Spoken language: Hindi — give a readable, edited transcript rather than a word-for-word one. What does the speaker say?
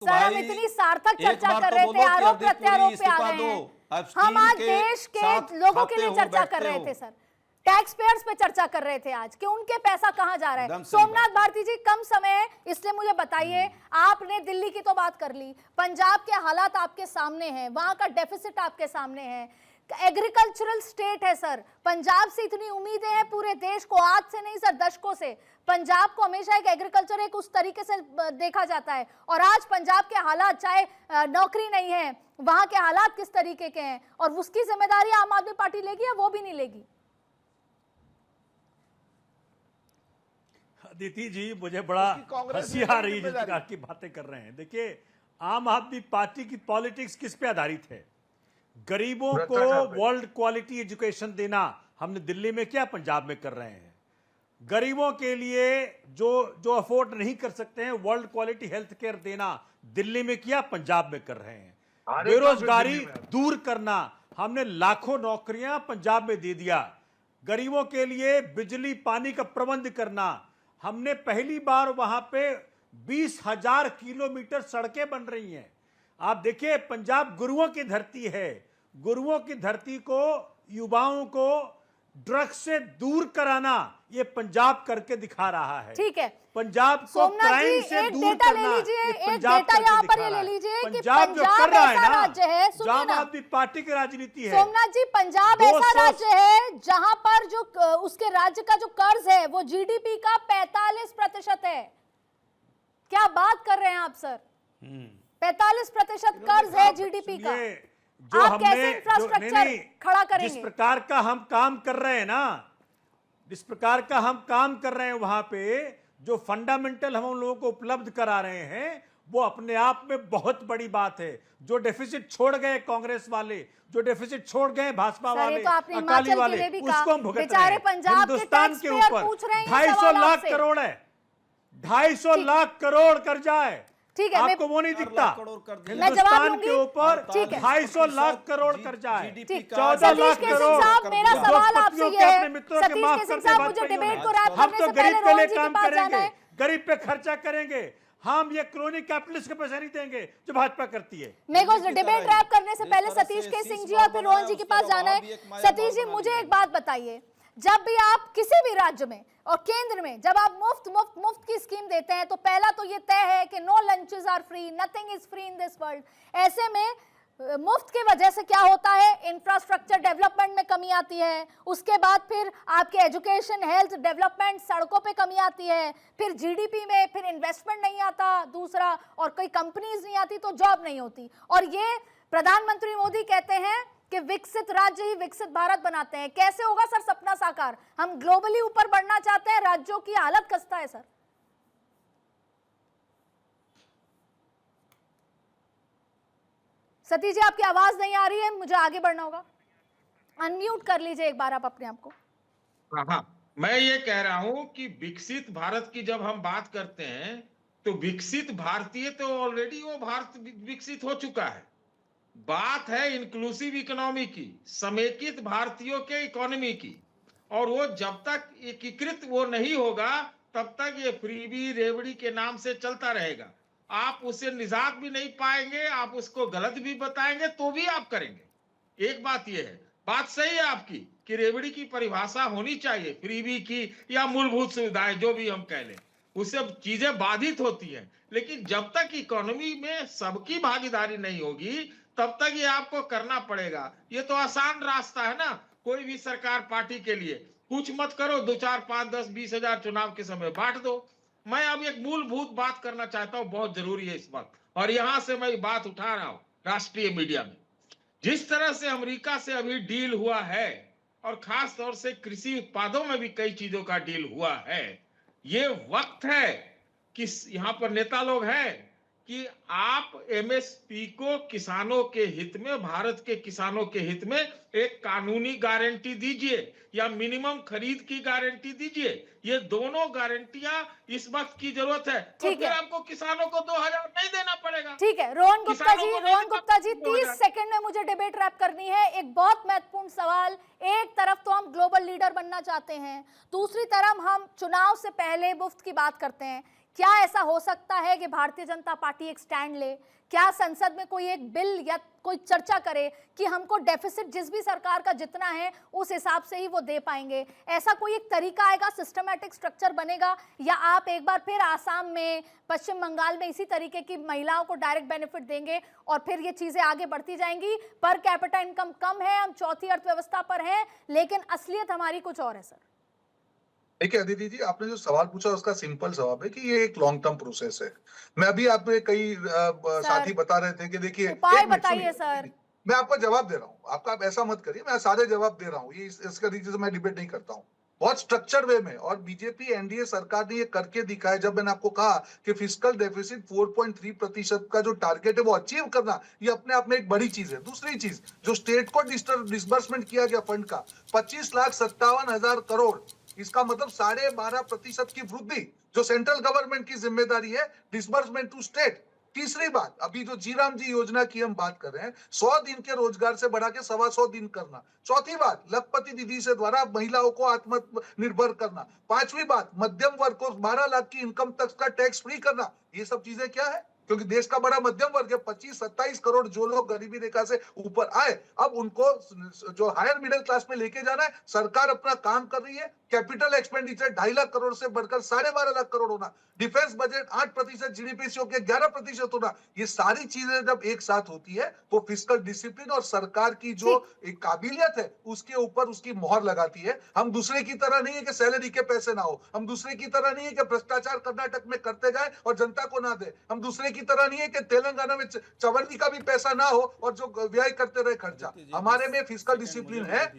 सर हम इतनी सार्थक चर्चा कर रहे थे, आरोप प्रत्यारोप पे आ गए हैं। हम आज देश के लोगों के लिए चर्चा कर रहे थे सर, टैक्स पेयर्स पे चर्चा कर रहे थे आज कि उनके पैसा कहां जा रहा है। सोमनाथ भारती जी कम समय है, इसलिए मुझे बताइए, आपने दिल्ली की तो बात कर ली, पंजाब के हालात आपके सामने हैं, वहां का डेफिसिट आपके सामने है, एग्रीकल्चरल स्टेट है सर, पंजाब से इतनी उम्मीदें हैं पूरे देश को, आज से नहीं सर दशकों से पंजाब को हमेशा एक एग्रीकल्चर एक उस तरीके से देखा जाता है, और आज पंजाब के हालात, चाहे नौकरी नहीं है, वहां के हालात किस तरीके के हैं, और उसकी जिम्मेदारी आम आदमी पार्टी लेगी या वो भी नहीं लेगी? अदिति जी, मुझे बड़ा हंसी आ रही है जिस प्रकार की बातें कर रहे हैं। देखिए, आम आदमी पार्टी की पॉलिटिक्स किस पे आधारित है? गरीबों को वर्ल्ड क्वालिटी एजुकेशन देना हमने दिल्ली में किया, पंजाब में कर रहे हैं। गरीबों के लिए जो अफोर्ड नहीं कर सकते हैं, वर्ल्ड क्वालिटी हेल्थ केयर देना दिल्ली में किया, पंजाब में कर रहे हैं। बेरोजगारी दूर करना, हमने लाखों नौकरियां पंजाब में दे दिया। गरीबों के लिए बिजली पानी का प्रबंध करना, हमने पहली बार वहां पे 20,000 किलोमीटर सड़कें बन रही हैं। आप देखिए, पंजाब गुरुओं की धरती है, गुरुओं की धरती को, युवाओं को ड्रग्स से दूर कराना, ये पंजाब करके दिखा रहा है। ठीक है, पंजाब को क्राइम से दूर करना, एक डेटा यहाँ पर ये ले लीजिए कि पंजाब जो कर रहा है ना, राज्य है, सुनिए आम ना, आदमी पार्टी की राजनीति है। सोमनाथ जी, पंजाब ऐसा राज्य है जहां पर जो उसके राज्य का जो कर्ज है वो जीडीपी का 45% है। क्या बात कर रहे हैं आप सर? 45% कर्ज है जीडीपी का। जो आप कैसे इंफ्रास्ट्रक्चर खड़ा करेंगे? जिस प्रकार का हम काम कर रहे हैं ना, जिस प्रकार का हम काम कर रहे हैं, वहां पे जो फंडामेंटल हम लोगों को उपलब्ध करा रहे हैं, वो अपने आप में बहुत बड़ी बात है। जो डेफिसिट छोड़ गए कांग्रेस वाले, जो डेफिसिट छोड़ गए भाजपा वाले, तो अकाली वाले, उसको हम भुगत रहे हैं। हिंदुस्तान के ऊपर 250 लाख करोड़ है, 250 लाख करोड़ कर्जा है। ठीक है, आपको वो नहीं दिखता? हिंदुस्तान के ऊपर 250 लाख करोड़ कर्जा है, 14 लाख करोड़। मेरा सवाल आपसे ये है, मित्रों के साहब, मुझे डिबेट को रैप हम करने तो से गरीब पहले के लिए रोहन जी के काम पास जाना करेंगे, है। गरीब पे खर्चा करेंगे। हम ये क्रोनिक कैपिटलिस्ट के पैसे नहीं देंगे जो भाजपा करती है। मेरे को डिबेट रैप करने से पहले सतीश के सिंह जी और फिर रोहन जी के पास जाना है। सतीश जी, मुझे एक बात बताइए, जब भी आप किसी भी राज्य में और केंद्र में जब आप मुफ्त की स्कीम देते हैं, तो पहला तो ये तय है कि no lunches are free, nothing is free in this world. ऐसे में मुफ्त की वजह से क्या होता है? इंफ्रास्ट्रक्चर डेवलपमेंट में कमी आती है, उसके बाद फिर आपके एजुकेशन, हेल्थ, डेवलपमेंट, सड़कों पे कमी आती है, फिर जीडीपी में फिर इन्वेस्टमेंट नहीं आता, दूसरा, और कोई कंपनीज नहीं आती तो जॉब नहीं होती। और ये प्रधानमंत्री मोदी कहते हैं कि विकसित राज्य ही विकसित भारत बनाते हैं। कैसे होगा सर सपना साकार? हम ग्लोबली ऊपर बढ़ना चाहते हैं, राज्यों की हालत खस्ता है सर। सतीश जी, आपकी आवाज नहीं आ रही है, मुझे आगे बढ़ना होगा। अनम्यूट कर लीजिए एक बार आप अपने आप को। हाँ, मैं ये कह रहा हूं कि विकसित भारत की जब हम बात करते हैं, तो विकसित भारतीय तो ऑलरेडी वो भारत विकसित हो चुका है। बात है इंक्लूसिव इकोनॉमी की, समेकित भारतीयों के इकोनॉमी की, और वो जब तक एकीकृत वो नहीं होगा, तब तक ये फ्रीबी रेवड़ी के नाम से चलता रहेगा। आप उससे निजात भी नहीं पाएंगे, आप उसको गलत भी बताएंगे तो भी आप करेंगे। एक बात यह है, बात सही है आपकी कि रेवड़ी की परिभाषा होनी चाहिए, फ्रीबी की या मूलभूत सुविधाएं जो भी हम कह लें, उससे चीजें बाधित होती हैं। लेकिन जब तक इकोनॉमी में सबकी भागीदारी नहीं होगी, तब तक ये आपको करना पड़ेगा। ये तो आसान रास्ता है ना, कोई भी सरकार पार्टी के लिए कुछ मत करो, 2, 4, 5, 10, 20 हजार चुनाव के समय बांट दो। मैं अब एक मूलभूत बात करना चाहता हूं, बहुत जरूरी है इस वक्त, और यहां से मैं बात उठा रहा हूं राष्ट्रीय मीडिया में। जिस तरह से अमेरिका से अभी डील हुआ है, और खास तौर से कृषि उत्पादों में भी कई चीजों का डील हुआ है, ये वक्त है कि यहां पर नेता लोग हैं कि आप एमएसपी को किसानों के हित में, भारत के किसानों के हित में एक कानूनी गारंटी दीजिए या मिनिमम खरीद की गारंटी दीजिए। ये दोनों गारंटियां इस वक्त की जरूरत है। तो फिर आपको किसानों को 2,000 नहीं देना पड़ेगा। ठीक है, रोहन गुप्ता जी 30 सेकंड में मुझे डिबेट रैप करनी है। एक बहुत महत्वपूर्ण सवाल, एक तरफ तो हम ग्लोबल लीडर बनना चाहते हैं, दूसरी तरफ हम चुनाव से पहले मुफ्त की बात करते हैं। क्या ऐसा हो सकता है कि भारतीय जनता पार्टी एक स्टैंड ले? क्या संसद में कोई एक बिल या कोई चर्चा करे कि हमको डेफिसिट जिस भी सरकार का जितना है उस हिसाब से ही वो दे पाएंगे? ऐसा कोई एक तरीका आएगा, सिस्टमैटिक स्ट्रक्चर बनेगा, या आप एक बार फिर आसाम में, पश्चिम बंगाल में इसी तरीके की महिलाओं को डायरेक्ट बेनिफिट देंगे और फिर ये चीजें आगे बढ़ती जाएंगी? पर कैपिटा इनकम कम है, हम चौथी अर्थव्यवस्था पर हैं, लेकिन असलियत हमारी कुछ और है सर। देखिए अदिति जी, आपने जो सवाल पूछा उसका सिंपल जवाब है कि ये एक लॉन्ग टर्म प्रोसेस है। मैं अभी आप में कई साथी बता रहे थे कि देखिए, उपाय बताइए सर। मैं आपको जवाब दे रहा हूँ, आपका आप ऐसा मत करिए, मैं सारे जवाब दे रहा हूँ, ये इसका रीजन मैं डिबेट नहीं करता हूँ, बहुत स्ट्रक्चर वे में। और बीजेपी एनडीए सरकार ने ये करके दिखाया। जब मैंने आपको कहा कि फिस्कल डेफिसिट 4.3% का जो टारगेट है वो अचीव करना, ये अपने आप में एक बड़ी चीज है। दूसरी चीज, जो स्टेट को डिसबर्समेंट किया गया फंड का 25,57,000 करोड़, इसका मतलब 12.5% की वृद्धि जो सेंट्रल गवर्नमेंट की जिम्मेदारी है, डिसबर्समेंट टू स्टेट। तीसरी बात, अभी जो जी राम जी योजना की हम बात कर रहे हैं, 100 दिन के रोजगार से बढ़ा के 125 दिन करना। चौथी बात, लखपति दीदी से द्वारा महिलाओं को आत्मनिर्भर करना। पांचवी बात, मध्यम वर्ग को 12 लाख की इनकम तक का टैक्स फ्री करना। ये सब चीजें क्या है? क्योंकि देश का बड़ा मध्यम वर्ग है, 25-27 करोड़ जो लोग गरीबी रेखा से ऊपर आए, अब उनको जो हायर मिडिल क्लास में लेके जाना है। सरकार अपना काम कर रही है। कैपिटल एक्सपेंडिचर 2.5 लाख करोड़ से बढ़कर 12.5 लाख करोड़ होना, डिफेंस बजट 8% जीडीपी से होकर 11% होना। ये सारी चीजें जब एक साथ होती है वो फिस्कल डिसिप्लिन और सरकार की जो एक काबिलियत है उसके ऊपर उसकी मोहर लगाती है। हम दूसरे की तरह नहीं है कि सैलरी के पैसे ना हो, हम दूसरे की तरह नहीं है कि भ्रष्टाचार कर्नाटक में करते जाए और जनता को ना दे, हम दूसरे की तरह नहीं है कि तेलंगाना में चवन्नी का भी पैसा ना हो और जो व्यय करते रहे खर्चा। हमारे में फिस्कल डिसिप्लिन है।